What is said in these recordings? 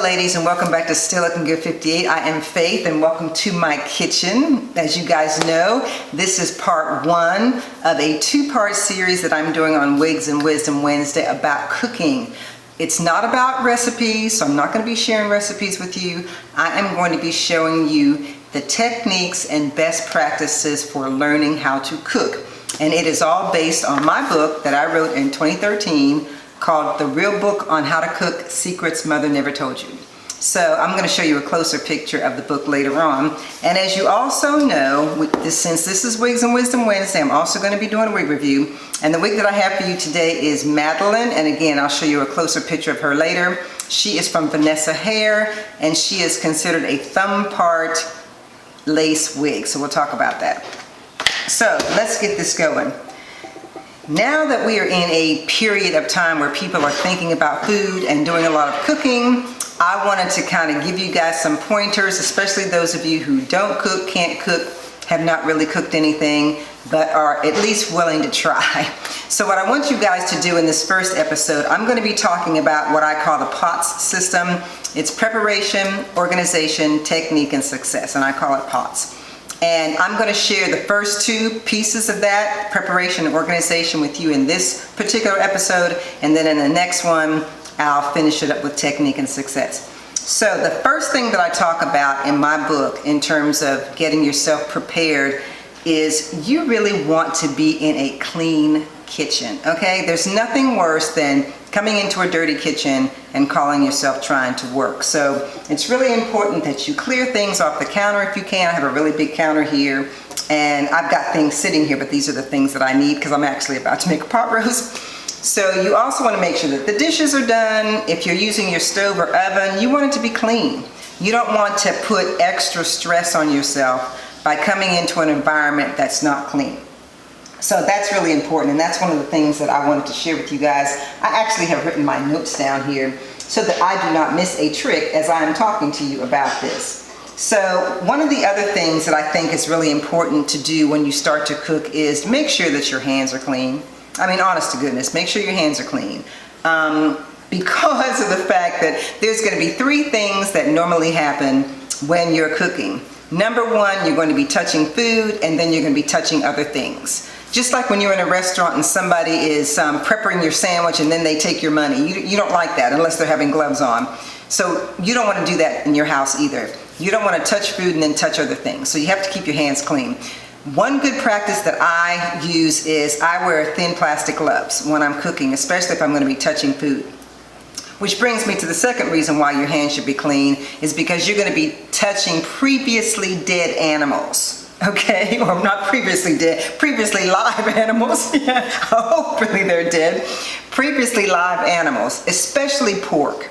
ladies, and welcome back to Still Looking Good 58. I am Faith, and welcome to my kitchen. As you guys know, this is part one of a two-part series that I'm doing on Wigs and Wisdom Wednesday about cooking. It's not about recipes, so I'm not going to be sharing recipes with you. I am going to be showing you the techniques and best practices for learning how to cook. And it is all based on my book that I wrote in 2013 called The Real Book on How to Cook Secrets Mother Never Told You. So I'm going to show you a closer picture of the book later on. And as you also know, since this is Wigs and Wisdom Wednesday, I'm also going to be doing a wig review. And the wig that I have for you today is Madelyn. And again, I'll show you a closer picture of her later. She is from Vanessa Hair, and she is considered a thumb part lace wig. So we'll talk about that. So let's get this going. Now that we are in a period of time where people are thinking about food and doing a lot of cooking, I wanted to kind of give you guys some pointers, especially those of you who don't cook, can't cook, have not really cooked anything, but are at least willing to try. So what I want you guys to do in this first episode, I'm going to be talking about what I call the P.O.T.S system. It's preparation, organization, technique, and success, and I call it P.O.T.S. And I'm going to share the first two pieces of that, preparation and organization, with you in this particular episode. And then in the next one, I'll finish it up with technique and success. So the first thing that I talk about in my book in terms of getting yourself prepared is you really want to be in a clean kitchen, okay? There's nothing worse than coming into a dirty kitchen and calling yourself trying to work. So it's really important that you clear things off the counter if you can. I have a really big counter here, and I've got things sitting here, but these are the things that I need because I'm actually about to make a pot roast. So you also want to make sure that the dishes are done. If you're using your stove or oven, you want it to be clean. You don't want to put extra stress on yourself by coming into an environment that's not clean. So that's really important, and that's one of the things that I wanted to share with you guys. I actually have written my notes down here so that I do not miss a trick as I am talking to you about this. So one of the other things that I think is really important to do when you start to cook is make sure that your hands are clean. I mean, honest to goodness, make sure your hands are clean. Because of the fact that there's going to be three things that normally happen when you're cooking. Number one, you're going to be touching food, and then you're going to be touching other things. Just like when you're in a restaurant and somebody is prepping your sandwich and then they take your money. You don't like that unless they're having gloves on. So you don't want to do that in your house either. You don't want to touch food and then touch other things. So you have to keep your hands clean. One good practice that I use is I wear thin plastic gloves when I'm cooking, especially if I'm going to be touching food. Which brings me to the second reason why your hands should be clean is because you're going to be touching previously dead animals. Okay, or not previously dead, previously live animals. Yeah, hopefully they're dead. Previously live animals, especially pork.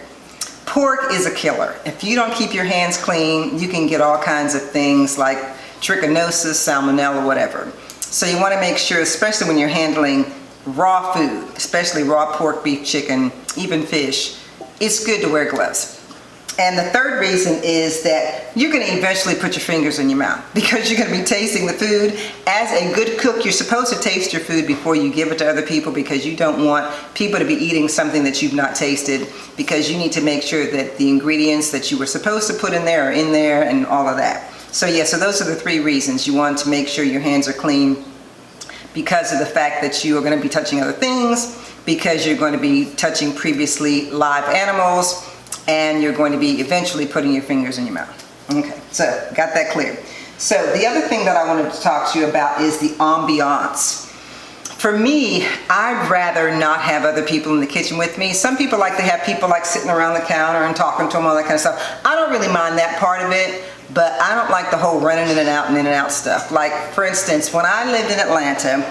Pork is a killer. If you don't keep your hands clean, you can get all kinds of things like trichinosis, salmonella, whatever. So you want to make sure, especially when you're handling raw food, especially raw pork, beef, chicken, even fish, it's good to wear gloves. And the third reason is that you're going to eventually put your fingers in your mouth because you're going to be tasting the food. As a good cook, you're supposed to taste your food before you give it to other people because you don't want people to be eating something that you've not tasted, because you need to make sure that the ingredients that you were supposed to put in there are in there and all of that. So yeah, so those are the three reasons. You want to make sure your hands are clean because of the fact that you are going to be touching other things, because you're going to be touching previously live animals, and you're going to be eventually putting your fingers in your mouth. Okay, so got that clear. So the other thing that I wanted to talk to you about is the ambiance. For me, I'd rather not have other people in the kitchen with me. Some people like to have people like sitting around the counter and talking to them, all that kind of stuff. I don't really mind that part of it, but I don't like the whole running in and out stuff. Like, for instance, when I lived in Atlanta,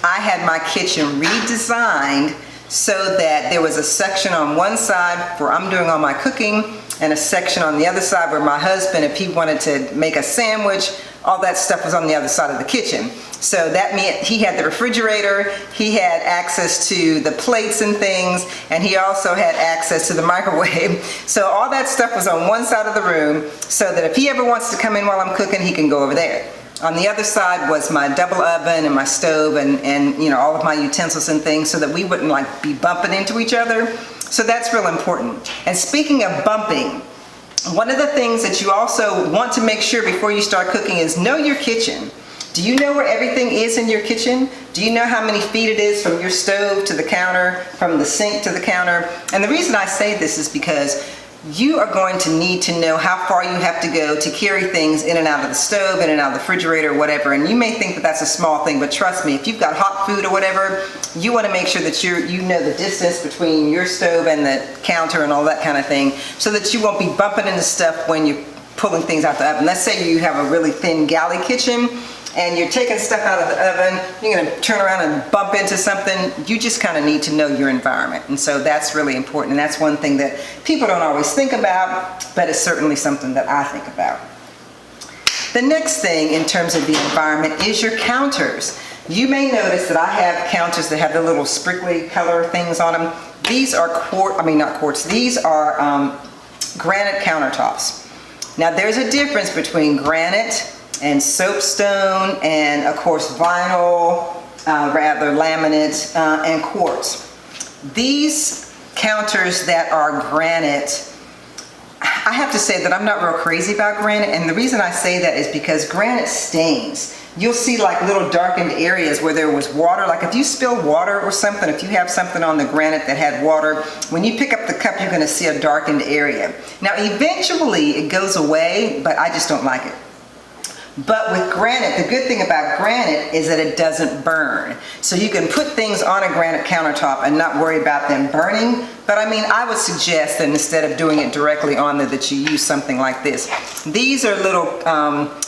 I had my kitchen redesigned so that there was a section on one side where I'm doing all my cooking, and a section on the other side where my husband, if he wanted to make a sandwich, all that stuff was on the other side of the kitchen. So that meant he had the refrigerator, he had access to the plates and things, and he also had access to the microwave. So all that stuff was on one side of the room, so that if he ever wants to come in while I'm cooking, he can go over there. On the other side was my double oven and my stove and you know, all of my utensils and things, so that we wouldn't like be bumping into each other. So that's real important. And speaking of bumping, One of the things that you also want to make sure before you start cooking is know your kitchen. Do you know where everything is in your kitchen? Do you know how many feet it is from your stove to the counter, from the sink to the counter? And the reason I say this is because you are going to need to know how far you have to go to carry things in and out of the stove, in and out of the refrigerator, whatever. And you may think that that's a small thing, but trust me, if you've got hot food or whatever, you want to make sure that you know the distance between your stove and the counter and all that kind of thing, so that you won't be bumping into stuff when you're pulling things out the oven. Let's say you have a really thin galley kitchen and you're taking stuff out of the oven, you're going to turn around and bump into something. You just kind of need to know your environment. And so that's really important. And that's one thing that people don't always think about, but it's certainly something that I think about. The next thing in terms of the environment is your counters. You may notice that I have counters that have the little sprinkly color things on them. These are these are granite countertops. Now there's a difference between granite and soapstone and of course vinyl, laminate, and quartz. These counters that are granite, I have to say that I'm not real crazy about granite, and the reason I say that is because granite stains. You'll see like little darkened areas where there was water. Like if you spill water or something, if you have something on the granite that had water, when you pick up the cup, you're going to see a darkened area. Now eventually it goes away, but I just don't like it. But with granite, the good thing about granite is that it doesn't burn. So you can put things on a granite countertop and not worry about them burning. But I mean, I would suggest that instead of doing it directly on there, that you use something like this. These are little,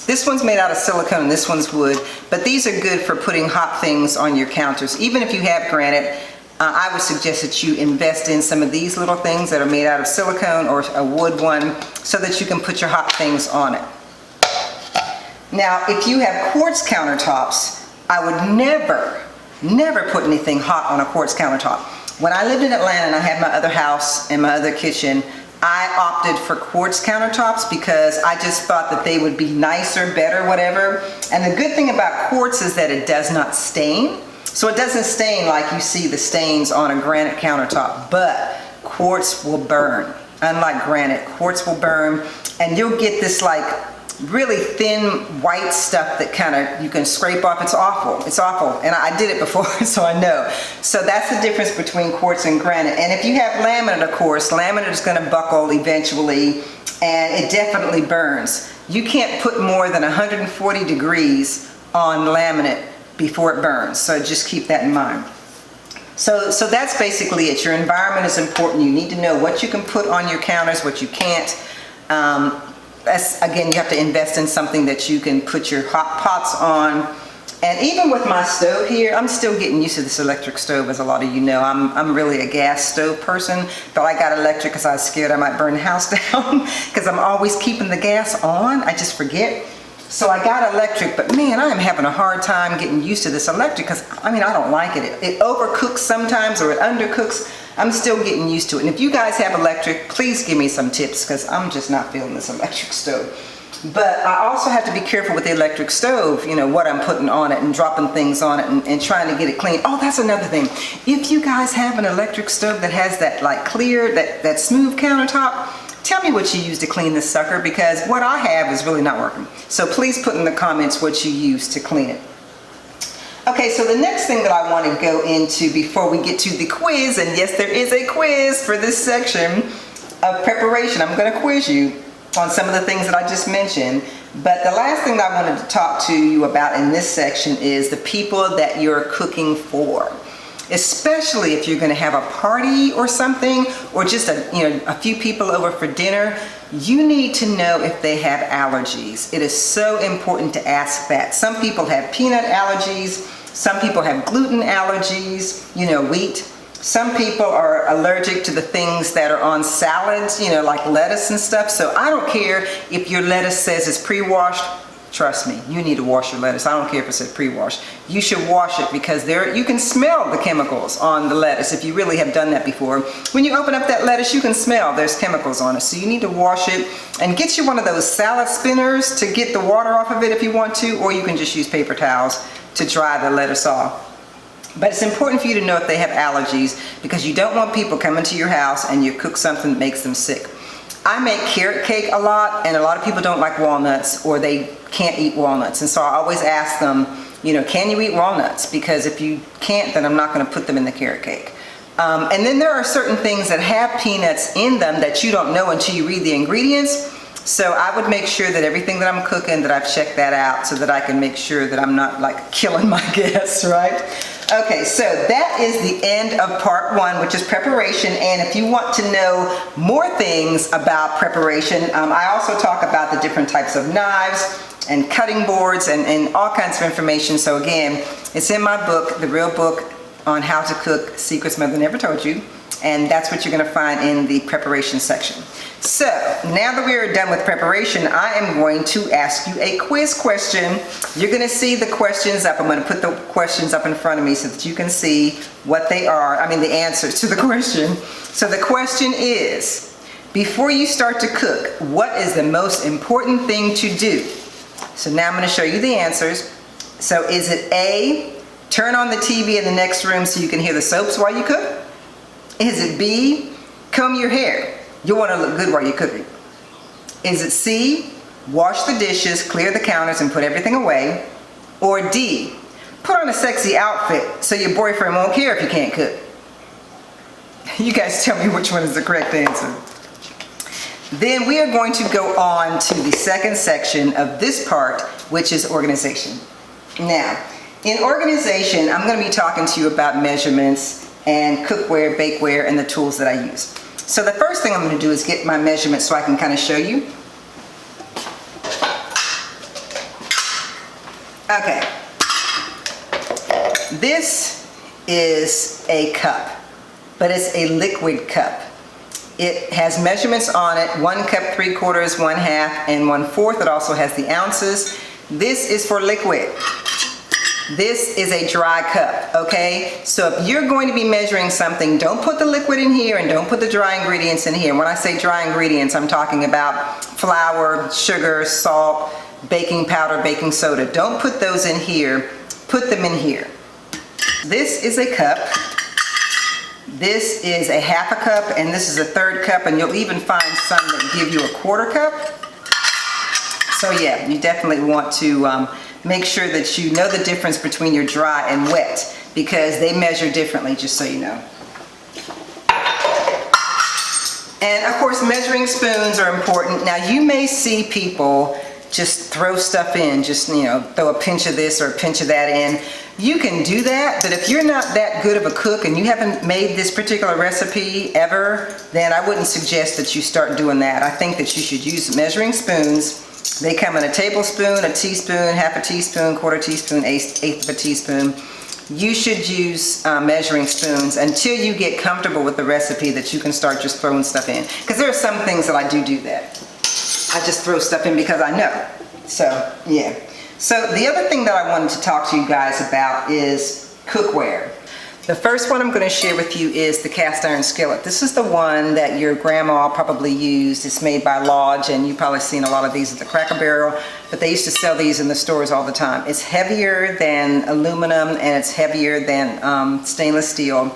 this one's made out of silicone and this one's wood, but these are good for putting hot things on your counters. Even if you have granite, I would suggest that you invest in some of these little things that are made out of silicone or a wood one so that you can put your hot things on it. Now, if you have quartz countertops, I would never put anything hot on a quartz countertop. When I lived in Atlanta and I had my other house and my other kitchen, I opted for quartz countertops because I just thought that they would be nicer, better, whatever. And the good thing about quartz is that it does not stain. So it doesn't stain like you see the stains on a granite countertop, but quartz will burn. Unlike granite, quartz will burn, and you'll get this like really thin white stuff that kind of you can scrape off. It's awful. It's awful. And I did it before, so I know. So that's the difference between quartz and granite. And if you have laminate, of course, laminate is going to buckle eventually, and it definitely burns. You can't put more than 140 degrees on laminate before it burns. So just keep that in mind. So that's basically it. Your environment is important. You need to know what you can put on your counters, what you can't. Again, you have to invest in something that you can put your hot pots on. And even with my stove here, I'm still getting used to this electric stove, as a lot of you know. I'm really a gas stove person, but I got electric because I was scared I might burn the house down because I'm always keeping the gas on. I just forget. So I got electric, but man, I am having a hard time getting used to this electric because, I mean, I don't like it. It overcooks sometimes or it undercooks. I'm still getting used to it. And if you guys have electric, please give me some tips because I'm just not feeling this electric stove. But I also have to be careful with the electric stove, you know, what I'm putting on it and dropping things on it and trying to get it clean. Oh, that's another thing. If you guys have an electric stove that has that like clear, that smooth countertop, tell me what you use to clean this sucker, because what I have is really not working. So please put in the comments what you use to clean it. Okay, so the next thing that I want to go into before we get to the quiz, and yes, there is a quiz for this section of preparation. I'm going to quiz you on some of the things that I just mentioned. But the last thing that I wanted to talk to you about in this section is the people that you're cooking for. Especially if you're going to have a party or something, or just a few people over for dinner, you need to know if they have allergies. It is so important to ask that. Some people have peanut allergies, some people have gluten allergies, wheat. Some people are allergic to the things that are on salads, like lettuce and stuff. So I don't care if your lettuce says it's pre-washed. Trust me, you need to wash your lettuce. I don't care if it says pre-washed. You should wash it because you can smell the chemicals on the lettuce if you really have done that before. When you open up that lettuce, you can smell there's chemicals on it. So you need to wash it and get you one of those salad spinners to get the water off of it if you want to, or you can just use paper towels to dry the lettuce off. But it's important for you to know if they have allergies, because you don't want people coming to your house and you cook something that makes them sick. I make carrot cake a lot, and a lot of people don't like walnuts, or they can't eat walnuts. And so I always ask them, you know, can you eat walnuts? Because if you can't, then I'm not going to put them in the carrot cake. And then there are certain things that have peanuts in them that you don't know until you read the ingredients. So I would make sure that everything that I'm cooking, that I've checked that out so that I can make sure that I'm not like killing my guests, right? Okay, so that is the end of part 1, which is preparation. And if you want to know more things about preparation, I also talk about the different types of knives and cutting boards and all kinds of information. So again, it's in my book, The Real Book on How to Cook Secrets Mother Never Told You. And that's what you're going to find in the preparation section. So now that we are done with preparation, I am going to ask you a quiz question. You're going to see the questions up. I'm going to put the questions up in front of me so that you can see what they are. I mean, the answers to the question. So the question is, before you start to cook, what is the most important thing to do? So now I'm going to show you the answers. So is it A, turn on the TV in the next room so you can hear the soaps while you cook? Is it B, comb your hair? You'll want to look good while you're cooking. Is it C, wash the dishes, clear the counters, and put everything away? Or D, put on a sexy outfit so your boyfriend won't care if you can't cook? You guys tell me which one is the correct answer. Then we are going to go on to the second section of this part, which is organization. Now, in organization, I'm going to be talking to you about measurements and cookware, bakeware, and the tools that I use. So the first thing I'm going to do is get my measurements so I can kind of show you. Okay. This is a cup, but it's a liquid cup. It has measurements on it, 1 cup, 3/4, 1/2, and 1/4. It also has the ounces. This is for liquid. This is a dry cup, okay? So if you're going to be measuring something, don't put the liquid in here and don't put the dry ingredients in here. When I say dry ingredients, I'm talking about flour, sugar, salt, baking powder, baking soda. Don't put those in here. Put them in here. This is a cup. This is a 1/2 cup, and this is a 1/3 cup, and you'll even find some that give you a 1/4 cup. So yeah, you definitely want to make sure that you know the difference between your dry and wet, because they measure differently, just so you know. And of course, measuring spoons are important. Now you may see people just throw stuff in, just, you know, throw a pinch of this or a pinch of that in. You can do that, but if you're not that good of a cook and you haven't made this particular recipe ever, then I wouldn't suggest that you start doing that. I think that you should use measuring spoons. They come in a tablespoon, a teaspoon, 1/2 teaspoon, 1/4 teaspoon, 1/8 of a teaspoon. You should use measuring spoons until you get comfortable with the recipe that you can start just throwing stuff in. Because there are some things that I do that. I just throw stuff in because I know. So, yeah. So the other thing that I wanted to talk to you guys about is cookware. The first one I'm going to share with you is the cast iron skillet. This is the one that your grandma probably used. It's made by Lodge, and you've probably seen a lot of these at the Cracker Barrel, but they used to sell these in the stores all the time. It's heavier than aluminum, and it's heavier than stainless steel.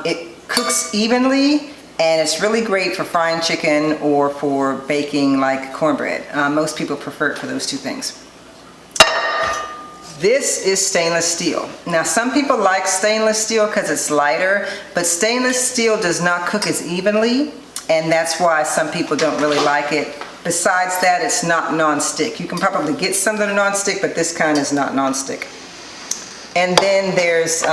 It cooks evenly, and it's really great for frying chicken or for baking like cornbread. Most people prefer it for those two things. This is stainless steel. Now some people like stainless steel because it's lighter, but stainless steel does not cook as evenly, and that's why some people don't really like it. Besides that, it's not non-stick. You can probably get some that are non-stick, but this kind is not non-stick. And then there's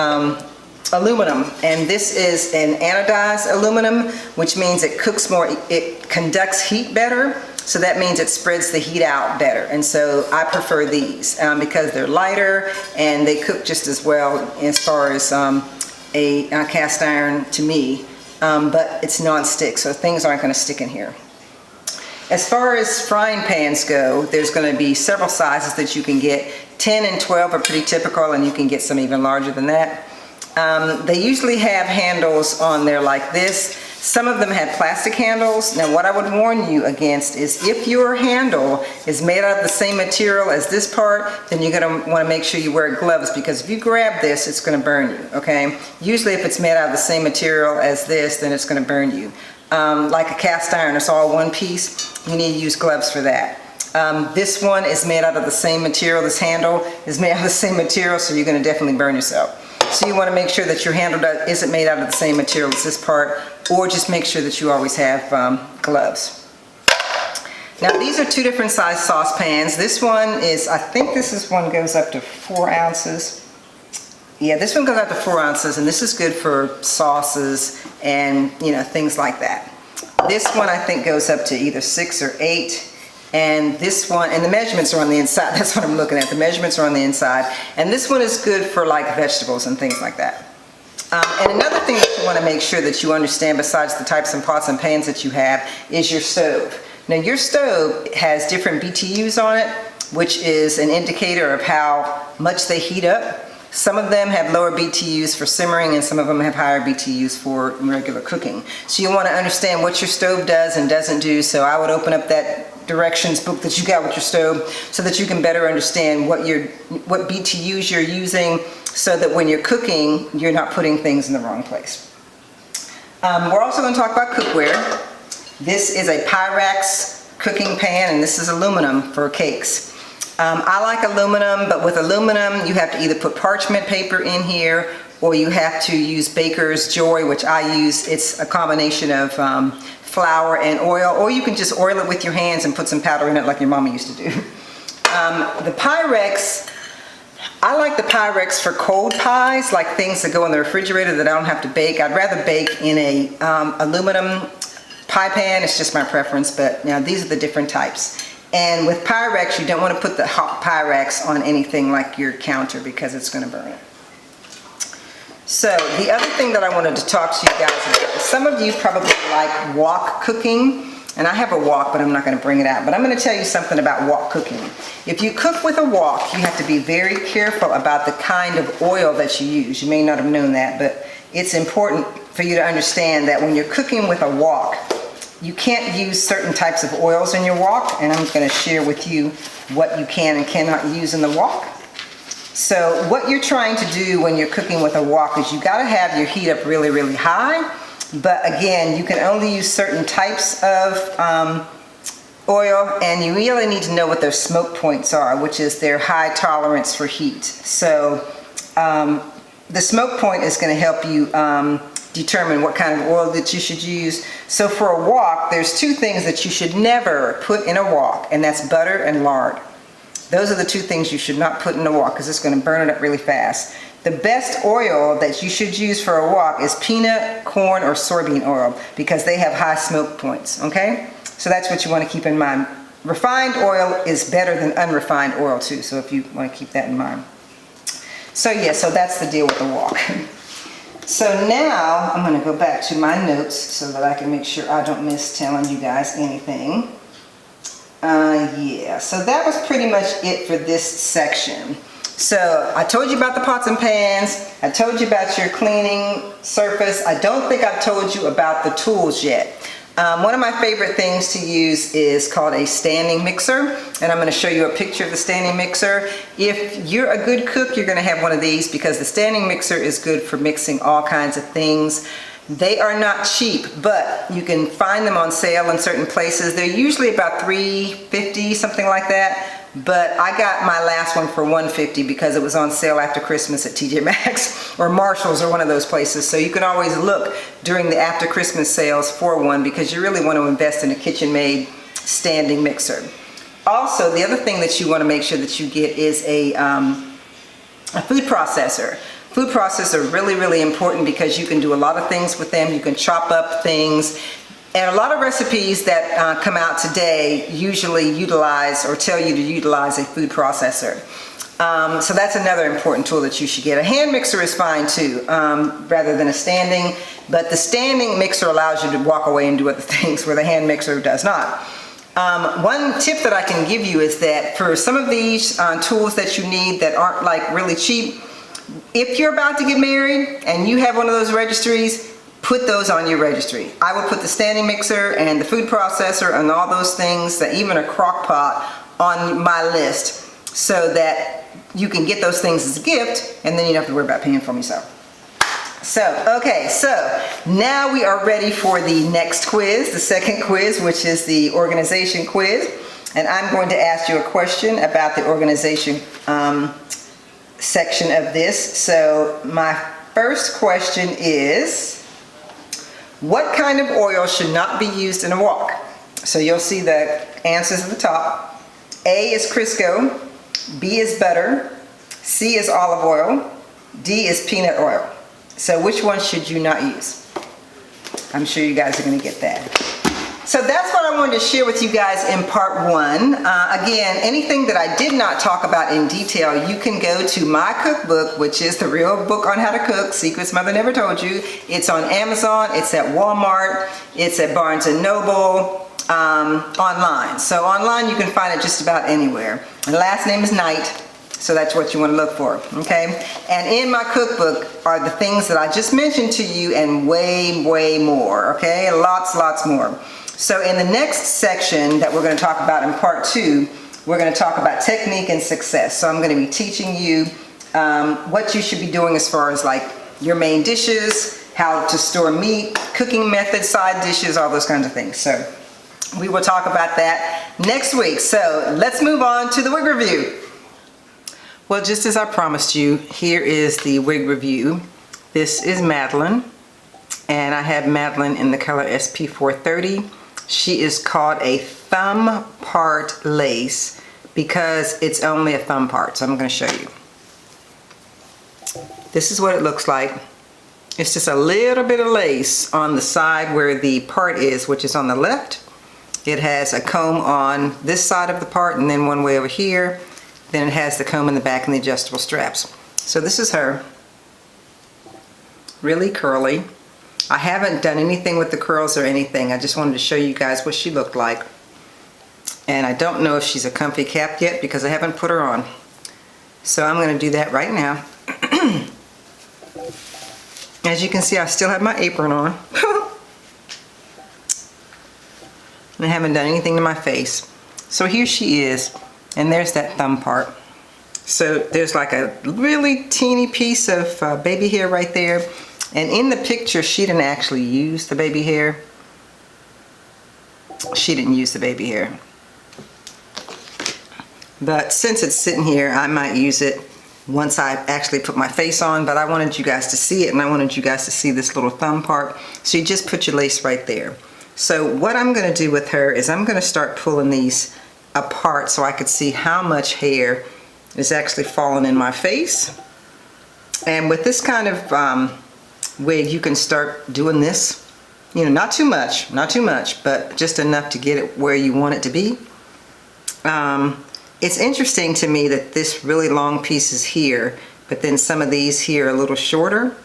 aluminum, and this is an anodized aluminum, which means it cooks more, it conducts heat better. So that means it spreads the heat out better. And so I prefer these because they're lighter and they cook just as well as far as a cast iron to me. But it's non-stick, so things aren't going to stick in here. As far as frying pans go, there's going to be several sizes that you can get. 10 and 12 are pretty typical, and you can get some even larger than that. They usually have handles on there like this. Some of them have plastic handles. Now what I would warn you against is if your handle is made out of the same material as this part, then you're going to want to make sure you wear gloves, because if you grab this, it's going to burn you, okay? Usually if it's made out of the same material as this, then it's going to burn you. like a cast iron, it's all one piece, you need to use gloves for that. This one is made out of the same material. This handle is made out of the same material, so you're going to definitely burn yourself. So you want to make sure that your handle isn't made out of the same material as this part, or just make sure that you always have gloves. Now these are two different size saucepans. This one is, I think this one goes up to 4 ounces. Yeah, this one goes up to 4 ounces, and this is good for sauces and, you know, things like that. This one I think goes up to either 6 or 8. And this one, and the measurements are on the inside. That's what I'm looking at. The measurements are on the inside. And this one is good for like vegetables and things like that. And another thing that you want to make sure that you understand, besides the types of pots and pans that you have, is your stove. Now your stove has different BTUs on it, which is an indicator of how much they heat up. Some of them have lower BTUs for simmering, and some of them have higher BTUs for regular cooking. So you want to understand what your stove does and doesn't do. So I would open up that directions book that you got with your stove so that you can better understand what BTUs you're using, so that when you're cooking, you're not putting things in the wrong place. We're also going to talk about cookware. This is a Pyrex cooking pan, and this is aluminum for cakes. I like aluminum, but with aluminum you have to either put parchment paper in here, or you have to use Baker's Joy, which I use. It's a combination of flour and oil, or you can just oil it with your hands and put some powder in it like your mama used to do. The Pyrex, I like the Pyrex for cold pies, like things that go in the refrigerator that I don't have to bake. I'd rather bake in a aluminum pie pan. It's just my preference, but now these are the different types. And with Pyrex, you don't want to put the hot Pyrex on anything like your counter, because it's going to burn it. So the other thing that I wanted to talk to you guys about, some of you probably like wok cooking, and I have a wok, but I'm not going to bring it out. But I'm going to tell you something about wok cooking. If you cook with a wok, you have to be very careful about the kind of oil that you use. You may not have known that, but it's important for you to understand that when you're cooking with a wok, you can't use certain types of oils in your wok, and I'm going to share with you what you can and cannot use in the wok. So what you're trying to do when you're cooking with a wok is you got to have your heat up really, really high. But again, you can only use certain types of oil, and you really need to know what their smoke points are, which is their high tolerance for heat. So the smoke point is going to help you determine what kind of oil that you should use. So for a wok, there's two things that you should never put in a wok, and that's butter and lard. Those are the two things you should not put in a wok, because it's going to burn it up really fast. The best oil that you should use for a wok is peanut, corn, or soybean oil, because they have high smoke points, okay? So that's what you want to keep in mind. Refined oil is better than unrefined oil too, so if you want to keep that in mind. So yeah, so that's the deal with the wok. So now I'm going to go back to my notes so that I can make sure I don't miss telling you guys anything. Yeah, so that was pretty much it for this section. So I told you about the pots and pans. I told you about your cleaning surface. I don't think I've told you about the tools yet. One of my favorite things to use is called a standing mixer, and I'm going to show you a picture of the standing mixer. If you're a good cook, you're going to have one of these, because the standing mixer is good for mixing all kinds of things. They are not cheap, but you can find them on sale in certain places. They're usually about $3.50, something like that. But I got my last one for $1.50 because it was on sale after Christmas at TJ Maxx or Marshall's or one of those places. So you can always look during the after Christmas sales for one, because you really want to invest in a kitchen-made standing mixer. Also, the other thing that you want to make sure that you get is a food processor. Food processors are really, really important because you can do a lot of things with them. You can chop up things. And a lot of recipes that come out today usually utilize or tell you to utilize a food processor. So that's another important tool that you should get. A hand mixer is fine too, rather than a standing. But the standing mixer allows you to walk away and do other things where the hand mixer does not. One tip that I can give you is that for some of these tools that you need that aren't like really cheap, if you're about to get married and you have one of those registries, put those on your registry. I would put the standing mixer and the food processor and all those things, that even a crock pot, on my list, so that you can get those things as a gift and then you don't have to worry about paying for them yourself. Okay, so now we are ready for the next quiz, the second quiz, which is the organization quiz. And I'm going to ask you a question about the organization section of this. So my first question is, what kind of oil should not be used in a wok? So you'll see the answers at the top. A is Crisco, B is butter, C is olive oil, D is peanut oil. So which one should you not use? I'm sure you guys are going to get that. So that's what I wanted to share with you guys in part one. Again, anything that I did not talk about in detail, you can go to my cookbook, which is the real book on how to cook, Secrets Mother Never Told You. It's on Amazon, it's at Walmart, it's at Barnes & Noble, online. So online you can find it just about anywhere. And the last name is Knight, so that's what you want to look for, okay? And in my cookbook are the things that I just mentioned to you and way, way more, okay? Lots more. So in the next section that we're going to talk about in part two, we're going to talk about technique and success. So I'm going to be teaching you what you should be doing as far as like your main dishes, how to store meat, cooking methods, side dishes, all those kinds of things. So we will talk about that next week. So let's move on to the wig review. Well, just as I promised you, here is the wig review. This is Madelyn, and I have Madelyn in the color SP430. She is called a thumb part lace because it's only a thumb part, so I'm going to show you. This is what it looks like. It's just a little bit of lace on the side where the part is, which is on the left. It has a comb on this side of the part and then one way over here. Then it has the comb in the back and the adjustable straps. So this is her. Really curly. I haven't done anything with the curls or anything. I just wanted to show you guys what she looked like. And I don't know if she's a comfy cap yet because I haven't put her on. So I'm going to do that right now. As you can see, I still have my apron on. And I haven't done anything to my face. So here she is. And there's that thumb part. So there's like a really teeny piece of baby hair right there. And in the picture, she didn't actually use the baby hair. She didn't use the baby hair. But since it's sitting here, I might use it once I actually put my face on. But I wanted you guys to see it, and I wanted you guys to see this little thumb part. So you just put your lace right there. So what I'm going to do with her is I'm going to start pulling these apart so I could see how much hair is actually falling in my face. And with this kind of wig, you can start doing this, you know, not too much, but just enough to get it where you want it to be. It's interesting to me that this really long piece is here, but then some of these here are a little shorter.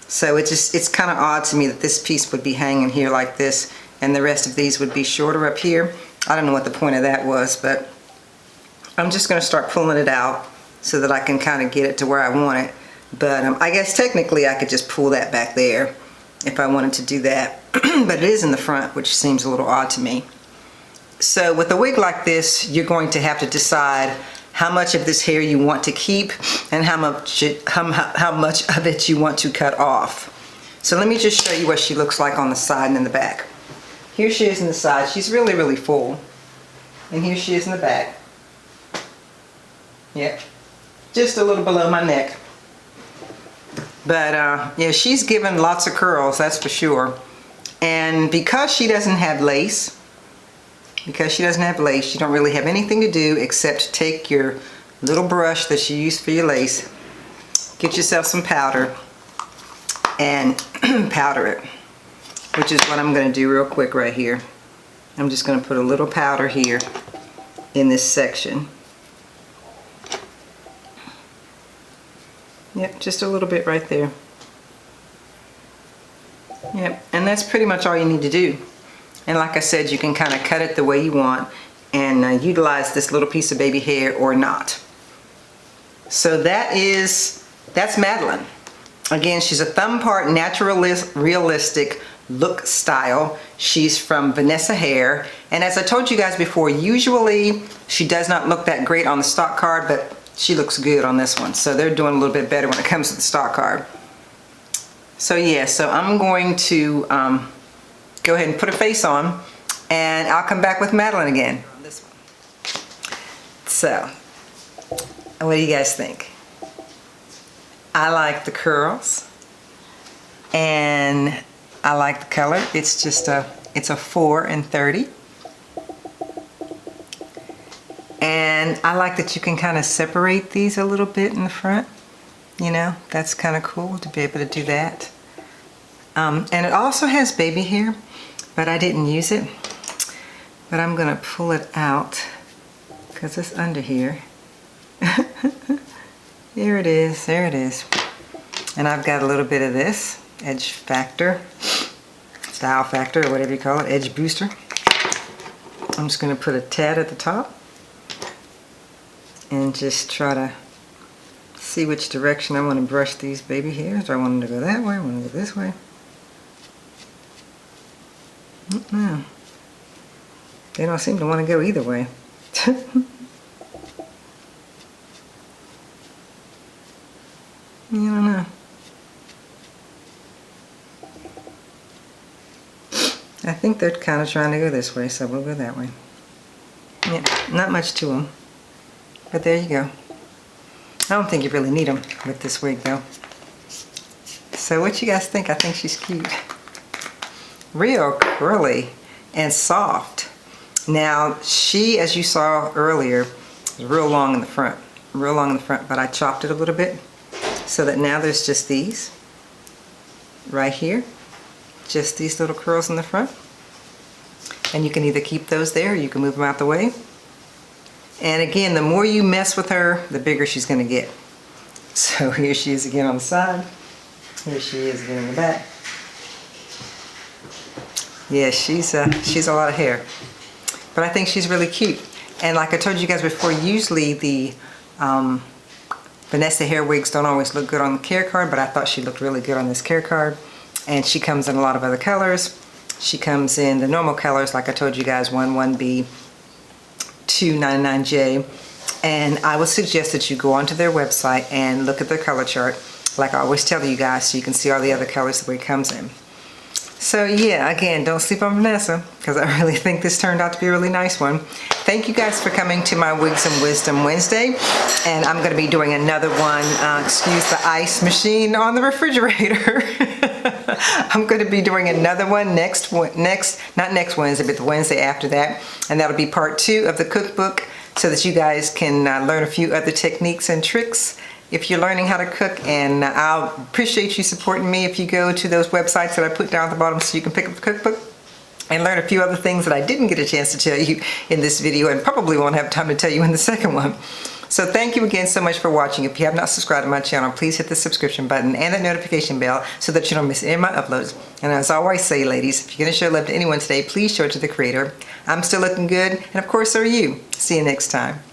So it's kind of odd to me that this piece would be hanging here like this and the rest of these would be shorter up here. I don't know what the point of that was, but I'm just going to start pulling it out so that I can kind of get it to where I want it. But I guess technically I could just pull that back there if I wanted to do that. But it is in the front, which seems a little odd to me. So with a wig like this, you're going to have to decide how much of this hair you want to keep and how much of it you want to cut off. So let me just show you what she looks like on the side and in the back. Here she is in the side. She's really, really full. And here she is in the back. Yep. Just a little below my neck. But yeah, she's given lots of curls, that's for sure. And because she doesn't have lace, you don't really have anything to do except take your little brush that you use for your lace, get yourself some powder, and powder it, which is what I'm going to do real quick right here. I'm just going to put a little powder here in this section. Yep, just a little bit right there. Yep, and that's pretty much all you need to do. And like I said, you can kind of cut it the way you want and utilize this little piece of baby hair or not. So that's Madelyn. Again, she's a thumb part, natural, realistic look style. She's from Vanessa Hair. And as I told you guys before, usually she does not look that great on the stock card, but she looks good on this one. So they're doing a little bit better when it comes to the stock card. So yeah, so I'm going to go ahead and put a face on, and I'll come back with Madelyn again. So, what do you guys think? I like the curls, and I like the color. It's just it's a 4 and 30. And I like that you can kind of separate these a little bit in the front. You know, that's kind of cool to be able to do that. And it also has baby hair, but I didn't use it. But I'm gonna pull it out because it's under here. There it is, there it is. And I've got a little bit of this edge factor, style factor, or whatever you call it, edge booster. I'm just gonna put a tad at the top and just try to see which direction I want to brush these baby hairs. Do I want them to go that way? I want to go this way? No. They don't seem to want to go either way. I don't know. I think they're kind of trying to go this way, so we'll go that way. Yeah, not much to them. But there you go. I don't think you really need them with this wig though. So what you guys think? I think she's cute. Real curly and soft. Now she, as you saw earlier, is real long in the front. Real long in the front, but I chopped it a little bit so that now there's just these right here. Just these little curls in the front. And you can either keep those there or you can move them out the way. And again, the more you mess with her, the bigger she's going to get. So here she is again on the side. Here she is again in the back. Yeah, she's a lot of hair. But I think she's really cute. And like I told you guys before, usually the Vanessa Hair wigs don't always look good on the care card, but I thought she looked really good on this care card. And she comes in a lot of other colors. She comes in the normal colors, like I told you guys, 11B, 299J, and I would suggest that you go onto their website and look at their color chart, like I always tell you guys, so you can see all the other colors the way it comes in. So yeah, again, don't sleep on Vanessa, because I really think this turned out to be a really nice one. Thank you guys for coming to my Wigs and Wisdom Wednesday, and I'm going to be doing another one, excuse the ice machine on the refrigerator. I'm going to be doing another one not next Wednesday, but the Wednesday after that, and that'll be part 2 of the cookbook, so that you guys can learn a few other techniques and tricks if you're learning how to cook. And I'll appreciate you supporting me if you go to those websites that I put down at the bottom so you can pick up the cookbook and learn a few other things that I didn't get a chance to tell you in this video, and probably won't have time to tell you in the second one. So thank you again so much for watching. If you have not subscribed to my channel, please hit the subscription button and the notification bell so that you don't miss any of my uploads. And as I always say, ladies, if you're going to show love to anyone today, please show it to the creator. I'm still looking good, and of course so are you. See you next time.